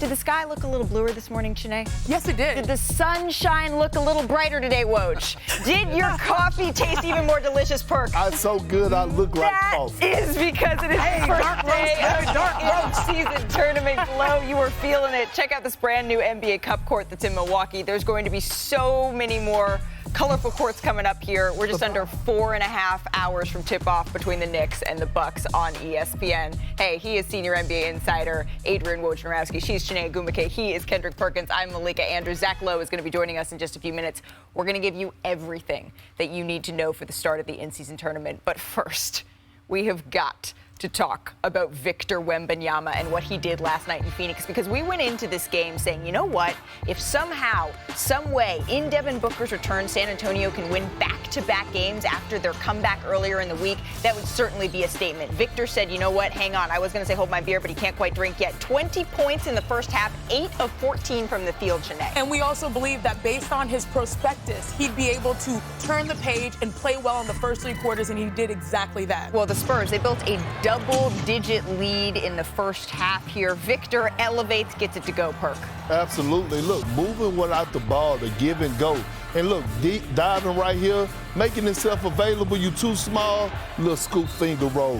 Did the sky look a little bluer this morning, Shanae? Yes, it did. Did the sunshine look a little brighter today, Woj? Did your coffee taste even more delicious, Perk? I'm so good I look like coffee. That is because it is the first day of the in-season tournament glow. You were feeling it. Check out this brand new NBA Cup court that's in Milwaukee. There's going to be so many more colorful courts coming up here. We're just under 4.5 hours from tip-off between the Knicks and the Bucks on ESPN. Hey, he is senior NBA insider Adrian Wojnarowski. She's Shanae Gumake. He is Kendrick Perkins. I'm Malika Andrews. Zach Lowe is going to be joining us in just a few minutes. We're going to give you everything that you need to know for the start of the in-season tournament. But first, we have got to talk about Victor Wembanyama and what he did last night in Phoenix, because we went into this game saying, you know what, if somehow, some way, in Devin Booker's return, San Antonio can win back-to-back games after their comeback earlier in the week, that would certainly be a statement. Victor said, you know what, hang on, I was going to say hold my beer, but he can't quite drink yet. 20 points in the first half, 8 of 14 from the field, Shanae. And we also believe that based on his prospectus, he'd be able to turn the page and play well in the first 3 quarters, and he did exactly that. Well, the Spurs, they built a double-digit lead in the first half here. Victor elevates, gets it to go, Perk. Absolutely. Look, moving without the ball, the give and go. And look, deep diving right here, making himself available. You too small, little scoop finger roll.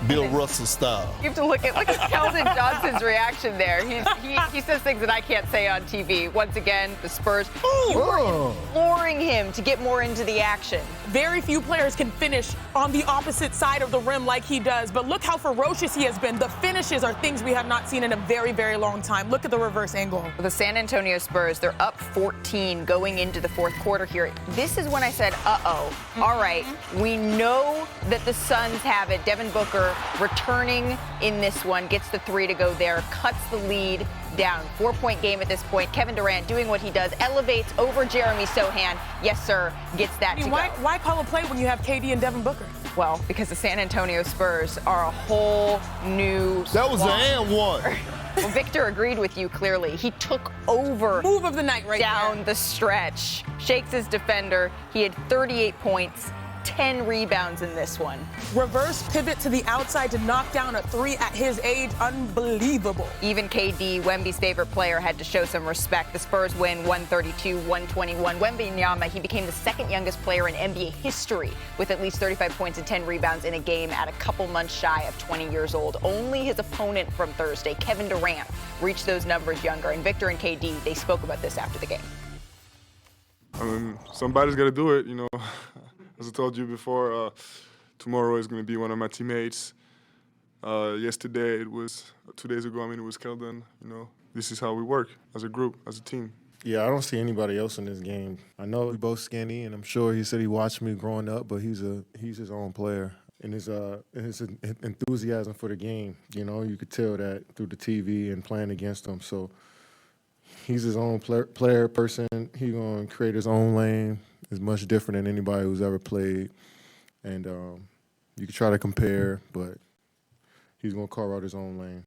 Bill Russell style. You have to look at Keldon Johnson's reaction there. He says things that I can't say on TV. Once again, the Spurs were imploring him to get more into the action. Very few players can finish on the opposite side of the rim like he does, but look how ferocious he has been. The finishes are things we have not seen in a very, very long time. Look at the reverse angle. The San Antonio Spurs, they're up 14 going into the fourth quarter here. This is when I said, uh-oh. All right, we know that the Suns have it. Devin Booker returning in this one, gets the 3 to go there, cuts the lead down. 4-point game at this point. Kevin Durant doing what he does, elevates over Jeremy Sohan. Yes, sir, gets that to go. Why call a play when you have KD and Devin Booker? Well, because the San Antonio Spurs are a whole new That was squad. an and one. Well, Victor agreed with you clearly. He took over Move of the night right down there. the stretch. Shakes his defender. He had 38 points. 10 rebounds in this one. Reverse pivot to the outside to knock down a 3 at his age. Unbelievable. Even KD, Wemby's favorite player, had to show some respect. The Spurs win 132-121. Wembanyama, he became the second youngest player in NBA history with at least 35 points and 10 rebounds in a game at a couple months shy of 20 years old. Only his opponent from Thursday, Kevin Durant, reached those numbers younger. And Victor and KD, they spoke about this after the game. I mean, somebody's got to do it, you know. As I told you before, tomorrow is going to be one of my teammates. Yesterday, 2 days ago, it was Keldon. You know, this is how we work as a group, as a team. Yeah, I don't see anybody else in this game. I know we're both skinny, and I'm sure he said he watched me growing up, but he's his own player. And his enthusiasm for the game, you know, you could tell that through the TV and playing against him. So he's his own player person. He's going to create his own lane. Is much different than anybody who's ever played. And you can try to compare, but he's going to carve out his own lane.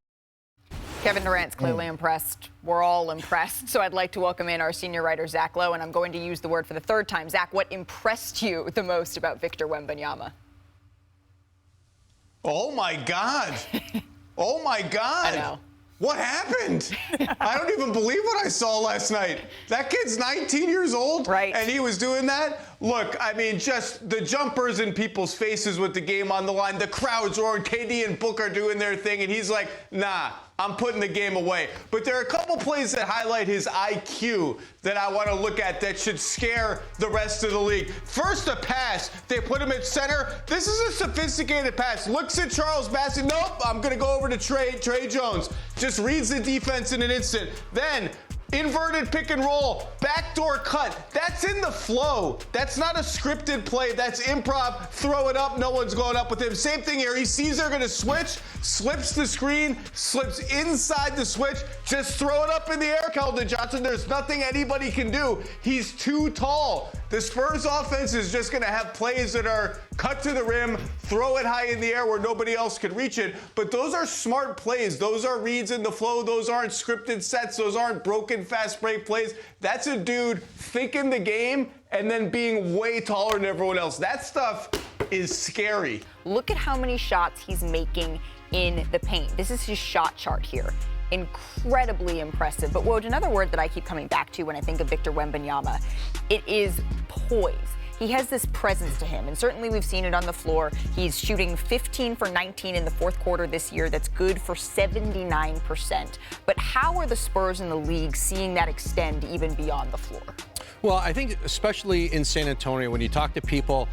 Kevin Durant's clearly impressed. We're all impressed. So I'd like to welcome in our senior writer, Zach Lowe, and I'm going to use the word for the third time. Zach, what impressed you the most about Victor Wembanyama? Oh, my God. Oh, my God. I know. What happened? I don't even believe what I saw last night. That kid's 19 years old, right? And he was doing that. Look, I mean, just the jumpers in people's faces with the game on the line, the crowds roaring, KD and Booker doing their thing, and he's like, nah, I'm putting the game away. But there are a couple plays that highlight his IQ that I want to look at that should scare the rest of the league. First, a pass. They put him at center. This is a sophisticated pass. Looks at Charles Bassey. Nope, I'm going to go over to Trey Jones. Just reads the defense in an instant. Then, inverted pick and roll, backdoor cut. That's in the flow. That's not a scripted play. That's improv. Throw it up. No one's going up with him. Same thing here. He sees they're going to switch, slips the screen, slips inside the switch. Just throw it up in the air, Keldon Johnson. There's nothing anybody can do. He's too tall. The Spurs offense is just going to have plays that are cut to the rim, throw it high in the air where nobody else can reach it. But those are smart plays. Those are reads in the flow. Those aren't scripted sets. Those aren't broken fast break plays. That's a dude thinking the game and then being way taller than everyone else. That stuff is scary. Look at how many shots he's making in the paint. This is his shot chart here. incredibly impressive. But Woj, another word that I keep coming back to when I think of Victor Wembanyama, it is poise. He has this presence to him, and certainly we've seen it on the floor. He's shooting 15 for 19 in the fourth quarter this year. That's good for 79%. But how are the Spurs in the league seeing that extend even beyond the floor? Well, I think especially in San Antonio, when you talk to people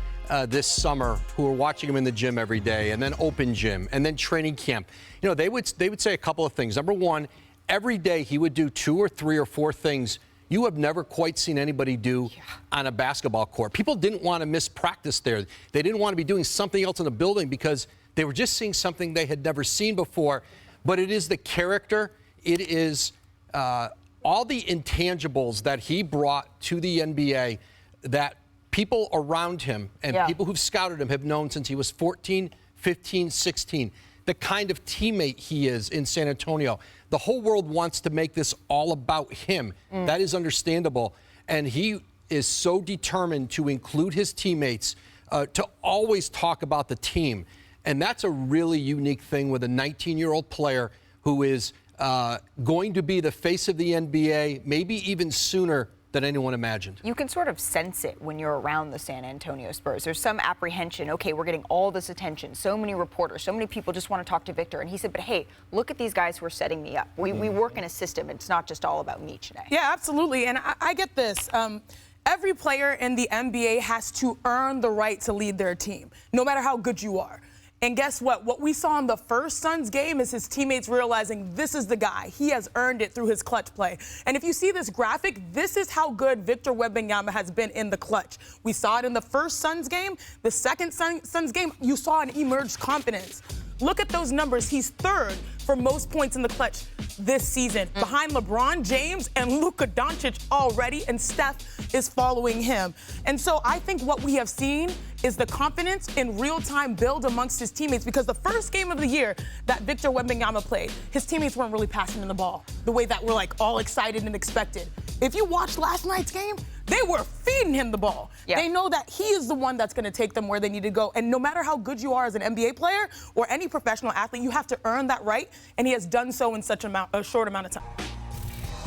this summer who are watching him in the gym every day, and then open gym, and then training camp, they would say a couple of things. Number one, every day he would do 2 or 3 or 4 things you have never quite seen anybody do on a basketball court. People didn't want to miss practice there. They didn't want to be doing something else in the building because they were just seeing something they had never seen before. But it is the character. It is all the intangibles that he brought to the NBA that people around him and people who've scouted him have known since he was 14, 15, 16. The kind of teammate he is in San Antonio. The whole world wants to make this all about him. That is understandable. And he is so determined to include his teammates, to always talk about the team. And that's a really unique thing with a 19-year-old player who is going to be the face of the NBA, maybe even sooner than anyone imagined. You can sort of sense it when you're around the San Antonio Spurs. There's some apprehension. Okay, we're getting all this attention. So many reporters, so many people just want to talk to Victor. And he said, but hey, look at these guys who are setting me up. We work in a system. It's not just all about me today. Yeah, absolutely. And I get this. Every player in the NBA has to earn the right to lead their team, no matter how good you are. And guess what? What we saw in the first Suns game is his teammates realizing this is the guy. He has earned it through his clutch play. And if you see this graphic, this is how good Victor Wembanyama has been in the clutch. We saw it in the first Suns game. The second Suns game, you saw an emerged confidence. Look at those numbers. He's third for most points in the clutch this season, behind LeBron James and Luka Doncic already, and Steph is following him. And so I think what we have seen is the confidence in real-time build amongst his teammates, because the first game of the year that Victor Wembanyama played, his teammates weren't really passing him the ball the way that we're like all excited and expected. If you watched last night's game, they were feeding him the ball. Yeah. They know that he is the one that's going to take them where they need to go. And no matter how good you are as an NBA player or any professional athlete, you have to earn that right. And he has done so in such a short amount of time.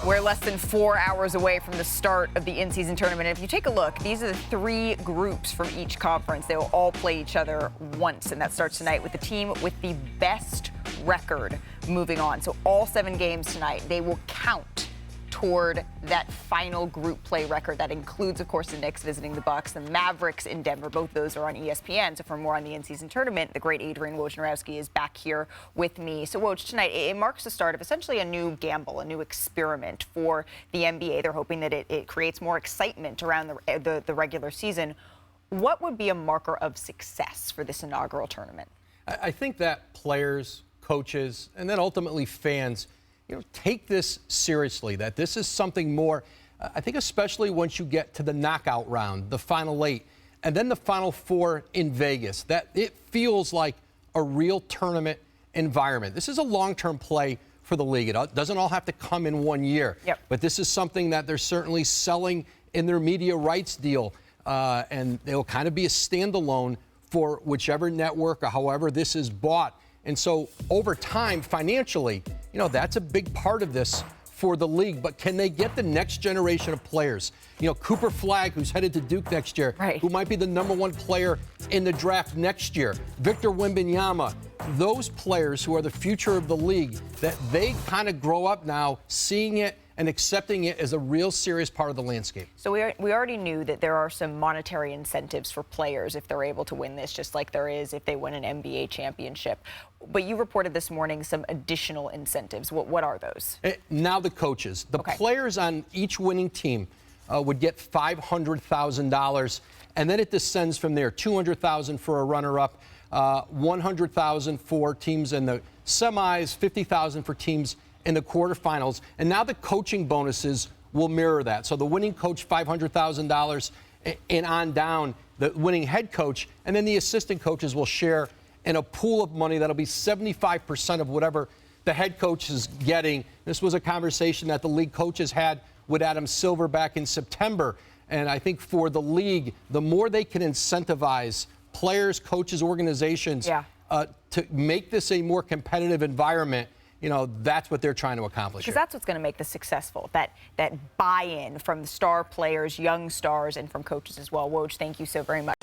We're less than 4 hours away from the start of the in-season tournament. And if you take a look, these are the 3 groups from each conference. They will all play each other once, and that starts tonight with the team with the best record moving on. So all 7 games tonight, they will count toward that final group play record. That includes, of course, the Knicks visiting the Bucks, the Mavericks in Denver. Both those are on ESPN. So for more on the in-season tournament, the great Adrian Wojnarowski is back here with me. So Woj, tonight, it marks the start of essentially a new gamble, a new experiment for the NBA. They're hoping that it creates more excitement around the regular season. What would be a marker of success for this inaugural tournament? I think that players, coaches, and then ultimately fans take this seriously, that this is something more. I think especially once you get to the knockout round, the Final 8, and then the Final 4 in Vegas, that it feels like a real tournament environment. This is a long-term play for the league. It doesn't all have to come in 1 year. Yep. But this is something that they're certainly selling in their media rights deal, and they'll kind of be a standalone for whichever network or however this is bought. And so over time, financially, that's a big part of this for the league. But can they get the next generation of players? Cooper Flagg, who's headed to Duke next year, who might be the #1 player in the draft next year. Victor Wembanyama, those players who are the future of the league, that they kind of grow up now seeing it and accepting it as a real serious part of the landscape. So we already knew that there are some monetary incentives for players if they're able to win this, just like there is if they win an NBA championship. But you reported this morning some additional incentives. What are those? Now the coaches. The players on each winning team would get $500,000, and then it descends from there. $200,000 for a runner-up, $100,000 for teams in the semis, $50,000 for teams in the quarterfinals. And now the coaching bonuses will mirror that. So the winning coach, $500,000, and on down, the winning head coach, and then the assistant coaches will share in a pool of money that'll be 75% of whatever the head coach is getting. This was a conversation that the league coaches had with Adam Silver back in September. And I think for the league, the more they can incentivize players, coaches, organizations to make this a more competitive environment, that's what they're trying to accomplish. Because that's what's going to make this successful, that buy-in from the star players, young stars, and from coaches as well. Woj, thank you so very much.